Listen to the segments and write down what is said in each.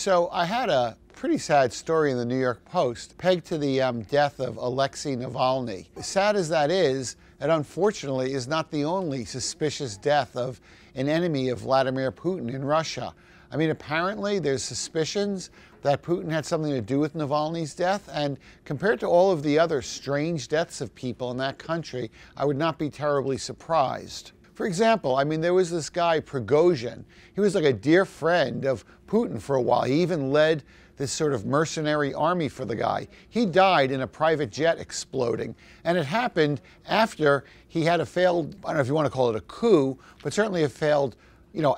So I had a pretty sad story in the New York Post pegged to the death of Alexei Navalny. As sad as that is, it unfortunately is not the only suspicious death of an enemy of Vladimir Putin in Russia. I mean, apparently there's suspicions that Putin had something to do with Navalny's death, and compared to all of the other strange deaths of people in that country, I would not be terribly surprised. For example, I mean, there was this guy, Prigozhin. He was like a dear friend of Putin for a while. He even led this sort of mercenary army for the guy. He died in a private jet exploding, and it happened after he had a failed, I don't know if you want to call it a coup, but certainly a failed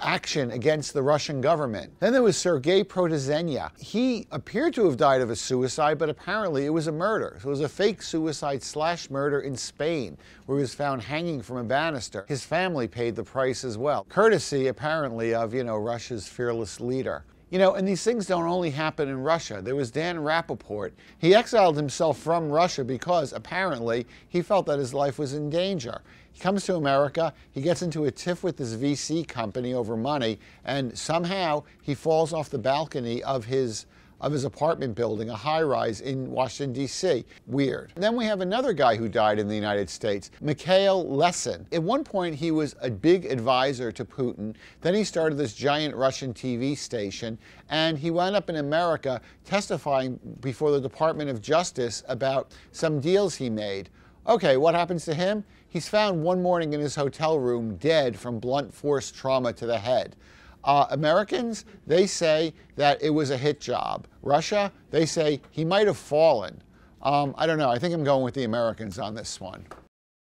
action against the Russian government. Then there was Sergei Protozhenya. He appeared to have died of a suicide, but apparently it was a murder. So it was a fake suicide/murder in Spain, where he was found hanging from a banister. His family paid the price as well, courtesy apparently of, Russia's fearless leader. And these things don't only happen in Russia. There was Dan Rappaport. He exiled himself from Russia because apparently he felt that his life was in danger. He comes to America, he gets into a tiff with this VC company over money, and somehow he falls off the balcony of his apartment building, a high-rise in Washington, D.C. Weird. And then we have another guy who died in the United States, Mikhail Lesin. At one point, he was a big advisor to Putin. Then he started this giant Russian TV station, and he wound up in America testifying before the Department of Justice about some deals he made. Okay, what happens to him? He's found one morning in his hotel room dead from blunt force trauma to the head. Americans, they say that it was a hit job. Russia, they say he might have fallen. I don't know. I think I'm going with the Americans on this one.